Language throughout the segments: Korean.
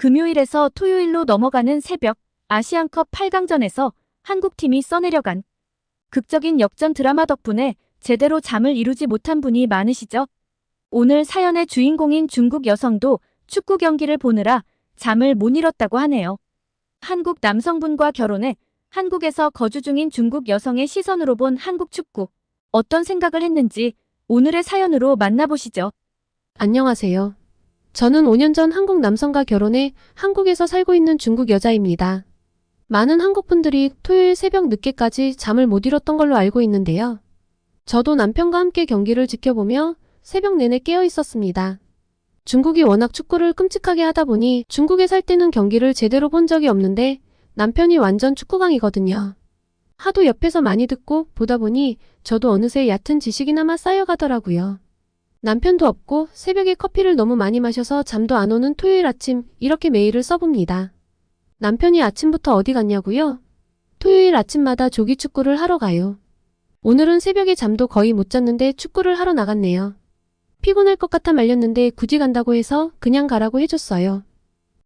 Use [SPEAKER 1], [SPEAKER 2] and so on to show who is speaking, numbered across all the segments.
[SPEAKER 1] 금요일에서 토요일로 넘어가는 새벽, 아시안컵 8강전에서 한국팀이 써내려간 극적인 역전 드라마 덕분에 제대로 잠을 이루지 못한 분이 많으시죠? 오늘 사연의 주인공인 중국 여성도 축구 경기를 보느라 잠을 못 이뤘다고 하네요. 한국 남성분과 결혼해 한국에서 거주 중인 중국 여성의 시선으로 본 한국 축구. 어떤 생각을 했는지 오늘의 사연으로 만나보시죠.
[SPEAKER 2] 안녕하세요. 저는 5년 전 한국 남성과 결혼해 한국에서 살고 있는 중국 여자입니다. 많은 한국 분들이 토요일 새벽 늦게까지 잠을 못 이뤘던 걸로 알고 있는데요. 저도 남편과 함께 경기를 지켜보며 새벽 내내 깨어 있었습니다. 중국이 워낙 축구를 끔찍하게 하다 보니 중국에 살 때는 경기를 제대로 본 적이 없는데 남편이 완전 축구광이거든요. 하도 옆에서 많이 듣고 보다 보니 저도 어느새 얕은 지식이나마 쌓여가더라고요. 남편도 없고 새벽에 커피를 너무 많이 마셔서 잠도 안 오는 토요일 아침, 이렇게 메일을 써봅니다. 남편이 아침부터 어디 갔냐고요? 토요일 아침마다 조기 축구를 하러 가요. 오늘은 새벽에 잠도 거의 못 잤는데 축구를 하러 나갔네요. 피곤할 것 같아 말렸는데 굳이 간다고 해서 그냥 가라고 해줬어요.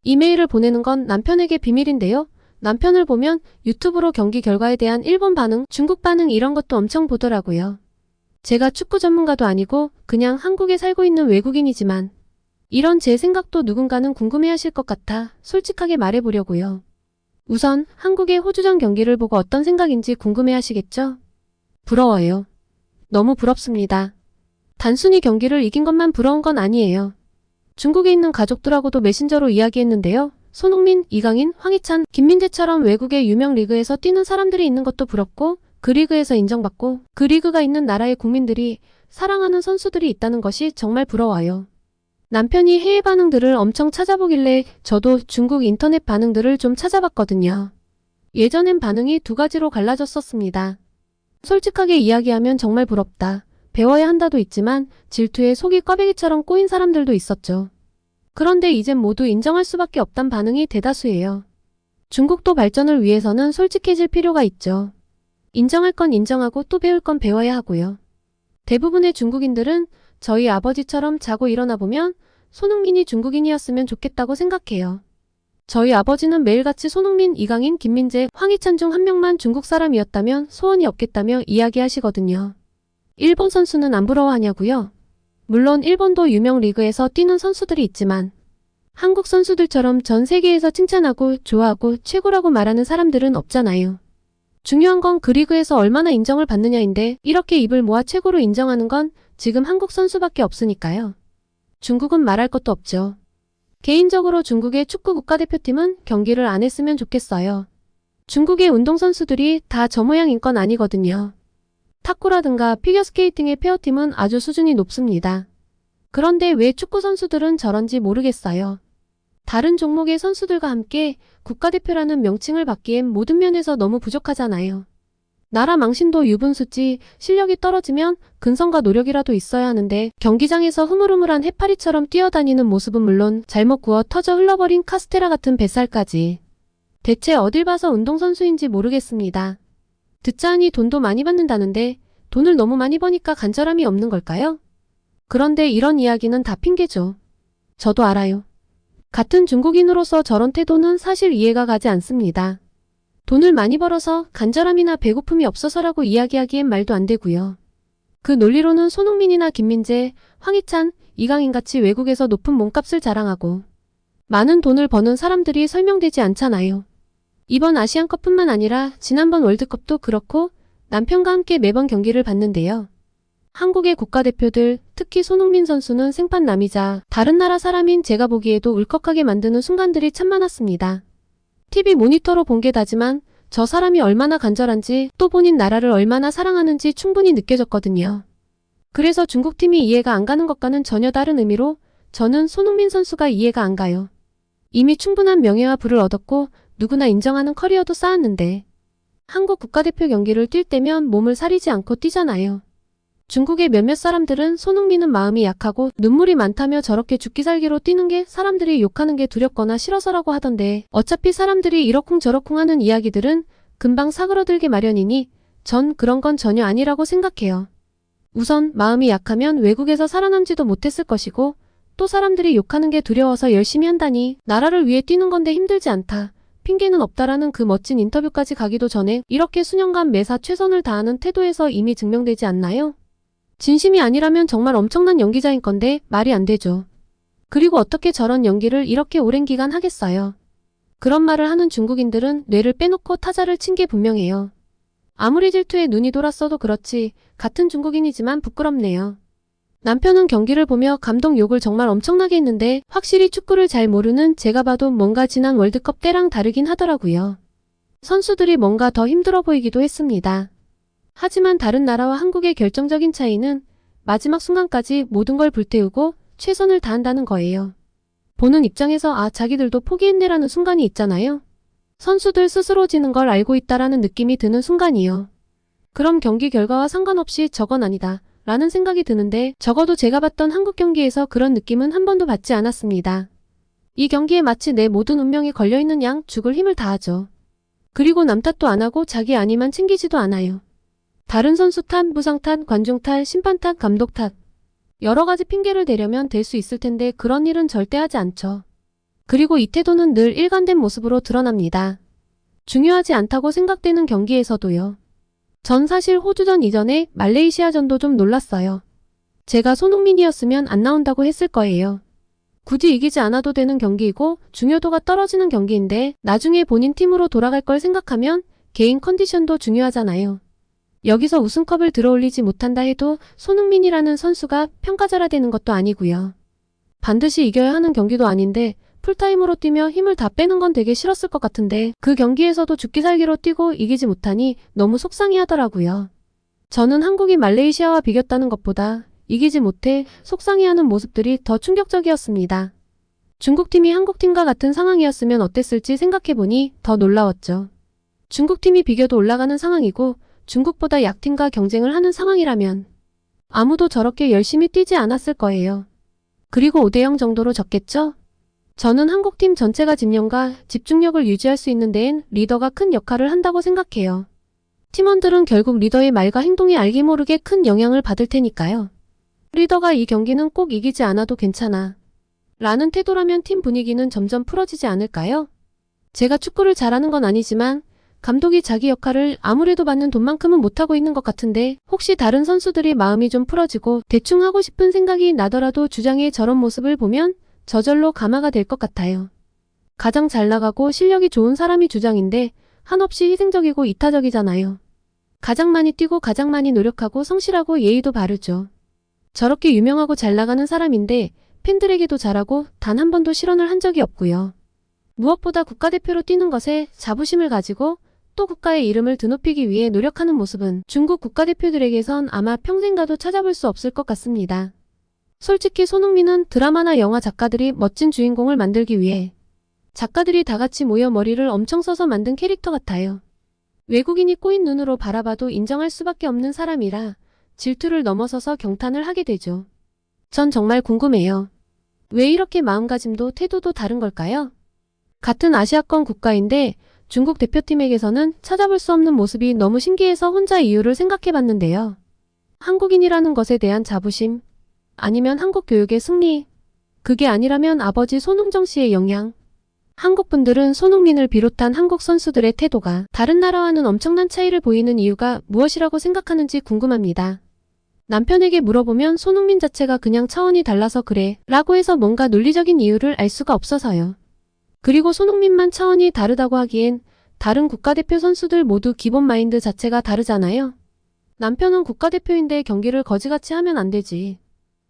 [SPEAKER 2] 이메일을 보내는 건 남편에게 비밀인데요. 남편을 보면 유튜브로 경기 결과에 대한 일본 반응, 중국 반응 이런 것도 엄청 보더라고요. 제가 축구 전문가도 아니고 그냥 한국에 살고 있는 외국인이지만 이런 제 생각도 누군가는 궁금해하실 것 같아 솔직하게 말해보려고요. 우선 한국의 호주전 경기를 보고 어떤 생각인지 궁금해하시겠죠? 부러워요. 너무 부럽습니다. 단순히 경기를 이긴 것만 부러운 건 아니에요. 중국에 있는 가족들하고도 메신저로 이야기했는데요. 손흥민, 이강인, 황희찬, 김민재처럼 외국의 유명 리그에서 뛰는 사람들이 있는 것도 부럽고 그 리그에서 인정받고 그 리그가 있는 나라의 국민들이 사랑하는 선수들이 있다는 것이 정말 부러워요. 남편이 해외 반응들을 엄청 찾아보길래 저도 중국 인터넷 반응들을 좀 찾아봤거든요. 예전엔 반응이 두 가지로 갈라졌었습니다. 솔직하게 이야기하면 정말 부럽다. 배워야 한다도 있지만 질투에 속이 꽈배기처럼 꼬인 사람들도 있었죠. 그런데 이젠 모두 인정할 수밖에 없단 반응이 대다수예요. 중국도 발전을 위해서는 솔직해질 필요가 있죠. 인정할 건 인정하고 또 배울 건 배워야 하고요. 대부분의 중국인들은 저희 아버지처럼 자고 일어나 보면 손흥민이 중국인이었으면 좋겠다고 생각해요. 저희 아버지는 매일같이 손흥민, 이강인, 김민재, 황희찬 중 한 명만 중국 사람이었다면 소원이 없겠다며 이야기하시거든요. 일본 선수는 안 부러워하냐고요? 물론 일본도 유명 리그에서 뛰는 선수들이 있지만 한국 선수들처럼 전 세계에서 칭찬하고 좋아하고 최고라고 말하는 사람들은 없잖아요. 중요한 건 그 리그에서 얼마나 인정을 받느냐인데 이렇게 입을 모아 최고로 인정하는 건 지금 한국 선수밖에 없으니까요. 중국은 말할 것도 없죠. 개인적으로 중국의 축구 국가대표팀은 경기를 안 했으면 좋겠어요. 중국의 운동선수들이 다 저 모양인 건 아니거든요. 탁구라든가 피겨스케이팅의 페어팀은 아주 수준이 높습니다. 그런데 왜 축구 선수들은 저런지 모르겠어요. 다른 종목의 선수들과 함께 국가대표라는 명칭을 받기엔 모든 면에서 너무 부족하잖아요. 나라 망신도 유분수지 실력이 떨어지면 근성과 노력이라도 있어야 하는데 경기장에서 흐물흐물한 해파리처럼 뛰어다니는 모습은 물론 잘못 구워 터져 흘러버린 카스테라 같은 뱃살까지. 대체 어딜 봐서 운동선수인지 모르겠습니다. 듣자하니 돈도 많이 받는다는데 돈을 너무 많이 버니까 간절함이 없는 걸까요? 그런데 이런 이야기는 다 핑계죠. 저도 알아요. 같은 중국인으로서 저런 태도는 사실 이해가 가지 않습니다. 돈을 많이 벌어서 간절함이나 배고픔이 없어서라고 이야기하기엔 말도 안 되고요. 그 논리로는 손흥민이나 김민재, 황희찬, 이강인같이 외국에서 높은 몸값을 자랑하고 많은 돈을 버는 사람들이 설명되지 않잖아요. 이번 아시안컵뿐만 아니라 지난번 월드컵도 그렇고 남편과 함께 매번 경기를 봤는데요. 한국의 국가대표들, 특히 손흥민 선수는 생판남이자 다른 나라 사람인 제가 보기에도 울컥하게 만드는 순간들이 참 많았습니다. TV 모니터로 본 게 다지만 저 사람이 얼마나 간절한지 또 본인 나라를 얼마나 사랑하는지 충분히 느껴졌거든요. 그래서 중국팀이 이해가 안 가는 것과는 전혀 다른 의미로 저는 손흥민 선수가 이해가 안 가요. 이미 충분한 명예와 부를 얻었고 누구나 인정하는 커리어도 쌓았는데 한국 국가대표 경기를 뛸 때면 몸을 사리지 않고 뛰잖아요. 중국의 몇몇 사람들은 손흥민은 마음이 약하고 눈물이 많다며 저렇게 죽기 살기로 뛰는 게 사람들이 욕하는 게 두렵거나 싫어서라고 하던데 어차피 사람들이 이러쿵저러쿵 하는 이야기들은 금방 사그러들게 마련이니 전 그런 건 전혀 아니라고 생각해요. 우선 마음이 약하면 외국에서 살아남지도 못했을 것이고 또 사람들이 욕하는 게 두려워서 열심히 한다니 나라를 위해 뛰는 건데 힘들지 않다. 핑계는 없다라는 그 멋진 인터뷰까지 가기도 전에 이렇게 수년간 매사 최선을 다하는 태도에서 이미 증명되지 않나요? 진심이 아니라면 정말 엄청난 연기자인 건데 말이 안 되죠. 그리고 어떻게 저런 연기를 이렇게 오랜 기간 하겠어요. 그런 말을 하는 중국인들은 뇌를 빼놓고 타자를 친 게 분명해요. 아무리 질투에 눈이 돌았어도 그렇지 같은 중국인이지만 부끄럽네요. 남편은 경기를 보며 감독 욕을 정말 엄청나게 했는데 확실히 축구를 잘 모르는 제가 봐도 뭔가 지난 월드컵 때랑 다르긴 하더라고요. 선수들이 뭔가 더 힘들어 보이기도 했습니다. 하지만 다른 나라와 한국의 결정적인 차이는 마지막 순간까지 모든 걸 불태우고 최선을 다한다는 거예요. 보는 입장에서 자기들도 포기했네라는 순간이 있잖아요. 선수들 스스로 지는 걸 알고 있다라는 느낌이 드는 순간이요. 그럼 경기 결과와 상관없이 저건 아니다 라는 생각이 드는데 적어도 제가 봤던 한국 경기에서 그런 느낌은 한 번도 받지 않았습니다. 이 경기에 마치 내 모든 운명이 걸려있는 양 죽을 힘을 다하죠. 그리고 남 탓도 안 하고 자기 안위만 챙기지도 않아요. 다른 선수 탓, 부상 탓, 관중 탓, 심판 탓, 감독 탓 여러 가지 핑계를 대려면 될 수 있을 텐데 그런 일은 절대 하지 않죠. 그리고 이 태도는 늘 일관된 모습으로 드러납니다. 중요하지 않다고 생각되는 경기에서도요. 전 사실 호주전 이전에 말레이시아전도 좀 놀랐어요. 제가 손흥민이었으면 안 나온다고 했을 거예요. 굳이 이기지 않아도 되는 경기이고 중요도가 떨어지는 경기인데 나중에 본인 팀으로 돌아갈 걸 생각하면 개인 컨디션도 중요하잖아요. 여기서 우승컵을 들어올리지 못한다 해도 손흥민이라는 선수가 평가절하되는 것도 아니고요. 반드시 이겨야 하는 경기도 아닌데 풀타임으로 뛰며 힘을 다 빼는 건 되게 싫었을 것 같은데 그 경기에서도 죽기 살기로 뛰고 이기지 못하니 너무 속상해하더라고요. 저는 한국이 말레이시아와 비겼다는 것보다 이기지 못해 속상해하는 모습들이 더 충격적이었습니다. 중국팀이 한국팀과 같은 상황이었으면 어땠을지 생각해보니 더 놀라웠죠. 중국팀이 비겨도 올라가는 상황이고 중국보다 약팀과 경쟁을 하는 상황이라면 아무도 저렇게 열심히 뛰지 않았을 거예요. 그리고 5대0 정도로 졌겠죠? 저는 한국팀 전체가 집념과 집중력을 유지할 수 있는 데엔 리더가 큰 역할을 한다고 생각해요. 팀원들은 결국 리더의 말과 행동이 알게 모르게 큰 영향을 받을 테니까요. 리더가 이 경기는 꼭 이기지 않아도 괜찮아 라는 태도라면 팀 분위기는 점점 풀어지지 않을까요? 제가 축구를 잘하는 건 아니지만 감독이 자기 역할을 아무래도 받는 돈만큼은 못하고 있는 것 같은데 혹시 다른 선수들이 마음이 좀 풀어지고 대충 하고 싶은 생각이 나더라도 주장의 저런 모습을 보면 저절로 감화가 될 것 같아요. 가장 잘 나가고 실력이 좋은 사람이 주장인데 한없이 희생적이고 이타적이잖아요. 가장 많이 뛰고 가장 많이 노력하고 성실하고 예의도 바르죠. 저렇게 유명하고 잘 나가는 사람인데 팬들에게도 잘하고 단 한 번도 실언을 한 적이 없고요. 무엇보다 국가대표로 뛰는 것에 자부심을 가지고 또 국가의 이름을 드높이기 위해 노력하는 모습은 중국 국가대표들에게선 아마 평생 가도 찾아볼 수 없을 것 같습니다. 솔직히 손흥민은 드라마나 영화 작가들이 멋진 주인공을 만들기 위해 작가들이 다 같이 모여 머리를 엄청 써서 만든 캐릭터 같아요. 외국인이 꼬인 눈으로 바라봐도 인정할 수밖에 없는 사람이라 질투를 넘어서서 경탄을 하게 되죠. 전 정말 궁금해요. 왜 이렇게 마음가짐도 태도도 다른 걸까요? 같은 아시아권 국가인데 중국 대표팀에게서는 찾아볼 수 없는 모습이 너무 신기해서 혼자 이유를 생각해봤는데요. 한국인이라는 것에 대한 자부심, 아니면 한국 교육의 승리, 그게 아니라면 아버지 손흥정 씨의 영향. 한국 분들은 손흥민을 비롯한 한국 선수들의 태도가 다른 나라와는 엄청난 차이를 보이는 이유가 무엇이라고 생각하는지 궁금합니다. 남편에게 물어보면 손흥민 자체가 그냥 차원이 달라서 그래 라고 해서 뭔가 논리적인 이유를 알 수가 없어서요. 그리고 손흥민만 차원이 다르다고 하기엔 다른 국가대표 선수들 모두 기본 마인드 자체가 다르잖아요. 남편은 국가대표인데 경기를 거지같이 하면 안 되지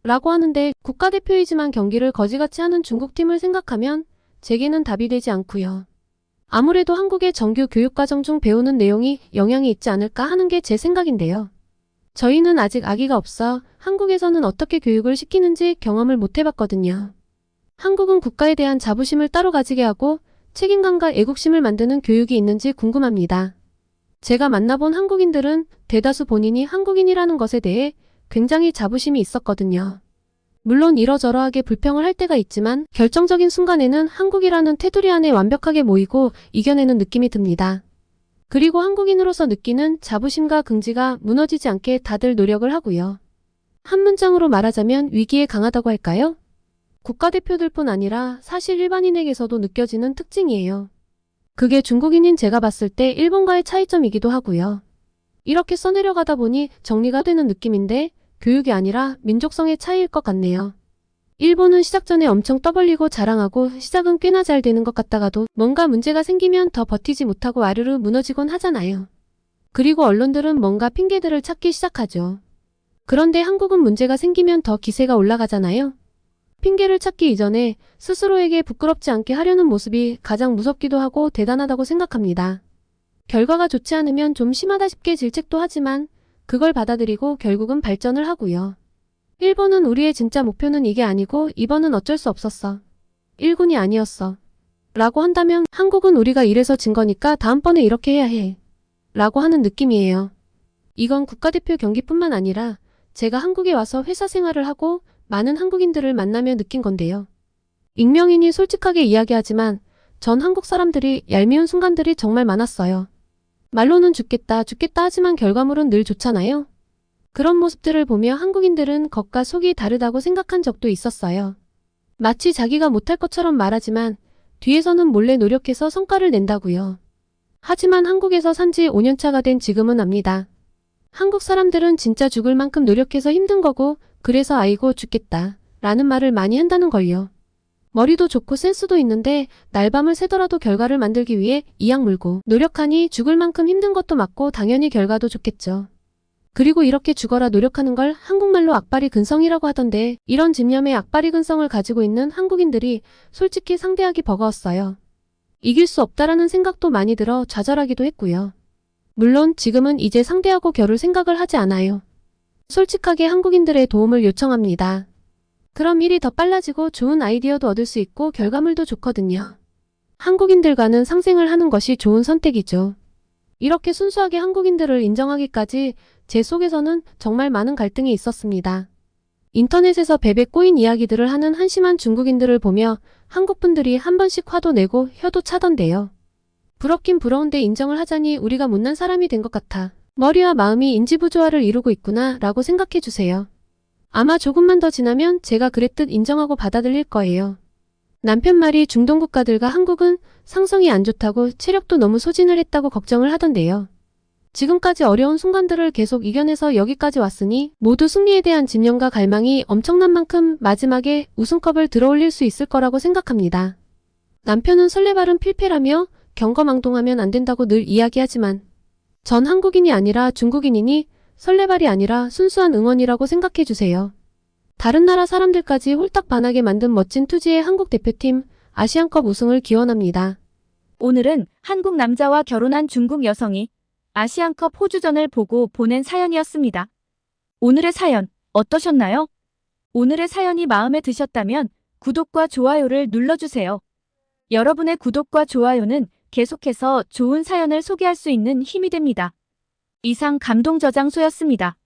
[SPEAKER 2] 라고 하는데 국가대표이지만 경기를 거지같이 하는 중국팀을 생각하면 제게는 답이 되지 않고요. 아무래도 한국의 정규 교육과정 중 배우는 내용이 영향이 있지 않을까 하는 게 제 생각인데요. 저희는 아직 아기가 없어 한국에서는 어떻게 교육을 시키는지 경험을 못 해봤거든요. 한국은 국가에 대한 자부심을 따로 가지게 하고 책임감과 애국심을 만드는 교육이 있는지 궁금합니다. 제가 만나본 한국인들은 대다수 본인이 한국인이라는 것에 대해 굉장히 자부심이 있었거든요. 물론 이러저러하게 불평을 할 때가 있지만 결정적인 순간에는 한국이라는 테두리 안에 완벽하게 모이고 이겨내는 느낌이 듭니다. 그리고 한국인으로서 느끼는 자부심과 긍지가 무너지지 않게 다들 노력을 하고요. 한 문장으로 말하자면 위기에 강하다고 할까요? 국가대표들뿐 아니라 사실 일반인에게서도 느껴지는 특징이에요. 그게 중국인인 제가 봤을 때 일본과의 차이점이기도 하고요. 이렇게 써내려가다 보니 정리가 되는 느낌인데 교육이 아니라 민족성의 차이일 것 같네요. 일본은 시작 전에 엄청 떠벌리고 자랑하고 시작은 꽤나 잘 되는 것 같다가도 뭔가 문제가 생기면 더 버티지 못하고 아르르 무너지곤 하잖아요. 그리고 언론들은 뭔가 핑계들을 찾기 시작하죠. 그런데 한국은 문제가 생기면 더 기세가 올라가잖아요. 핑계를 찾기 이전에 스스로에게 부끄럽지 않게 하려는 모습이 가장 무섭기도 하고 대단하다고 생각합니다. 결과가 좋지 않으면 좀 심하다 싶게 질책도 하지만 그걸 받아들이고 결국은 발전을 하고요. 일본은 우리의 진짜 목표는 이게 아니고 이번은 어쩔 수 없었어. 1군이 아니었어. 라고 한다면 한국은 우리가 이래서 진 거니까 다음번에 이렇게 해야 해. 라고 하는 느낌이에요. 이건 국가대표 경기뿐만 아니라 제가 한국에 와서 회사 생활을 하고 많은 한국인들을 만나며 느낀 건데요. 익명이니 솔직하게 이야기하지만 전 한국 사람들이 얄미운 순간들이 정말 많았어요. 말로는 죽겠다 죽겠다 하지만 결과물은 늘 좋잖아요. 그런 모습들을 보며 한국인들은 겉과 속이 다르다고 생각한 적도 있었어요. 마치 자기가 못할 것처럼 말하지만 뒤에서는 몰래 노력해서 성과를 낸다고요. 하지만 한국에서 산지 5년차가 된 지금은 압니다. 한국 사람들은 진짜 죽을 만큼 노력해서 힘든 거고 그래서 아이고 죽겠다 라는 말을 많이 한다는 걸요. 머리도 좋고 센스도 있는데 날밤을 새더라도 결과를 만들기 위해 이악 물고 노력하니 죽을 만큼 힘든 것도 맞고 당연히 결과도 좋겠죠. 그리고 이렇게 죽어라 노력하는 걸 한국말로 악바리 근성이라고 하던데 이런 집념의 악바리 근성을 가지고 있는 한국인들이 솔직히 상대하기 버거웠어요. 이길 수 없다라는 생각도 많이 들어 좌절하기도 했고요. 물론 지금은 이제 상대하고 겨룰 생각을 하지 않아요. 솔직하게 한국인들의 도움을 요청합니다. 그럼 일이 더 빨라지고 좋은 아이디어도 얻을 수 있고 결과물도 좋거든요. 한국인들과는 상생을 하는 것이 좋은 선택이죠. 이렇게 순수하게 한국인들을 인정하기까지 제 속에서는 정말 많은 갈등이 있었습니다. 인터넷에서 베베 꼬인 이야기들을 하는 한심한 중국인들을 보며 한국분들이 한 번씩 화도 내고 혀도 차던데요. 부럽긴 부러운데 인정을 하자니 우리가 못난 사람이 된 것 같아. 머리와 마음이 인지부조화를 이루고 있구나 라고 생각해 주세요. 아마 조금만 더 지나면 제가 그랬듯 인정하고 받아들일 거예요. 남편 말이 중동 국가들과 한국은 상성이 안 좋다고 체력도 너무 소진을 했다고 걱정을 하던데요. 지금까지 어려운 순간들을 계속 이겨내서 여기까지 왔으니 모두 승리에 대한 집념과 갈망이 엄청난 만큼 마지막에 우승컵을 들어올릴 수 있을 거라고 생각합니다. 남편은 설레발은 필패라며 경거망동하면 안 된다고 늘 이야기하지만 전 한국인이 아니라 중국인이니 설레발이 아니라 순수한 응원이라고 생각해 주세요. 다른 나라 사람들까지 홀딱 반하게 만든 멋진 투지의 한국 대표팀 아시안컵 우승을 기원합니다.
[SPEAKER 1] 오늘은 한국 남자와 결혼한 중국 여성이 아시안컵 호주전을 보고 보낸 사연이었습니다. 오늘의 사연 어떠셨나요? 오늘의 사연이 마음에 드셨다면 구독과 좋아요를 눌러주세요. 여러분의 구독과 좋아요는 계속해서 좋은 사연을 소개할 수 있는 힘이 됩니다. 이상 감동저장소였습니다.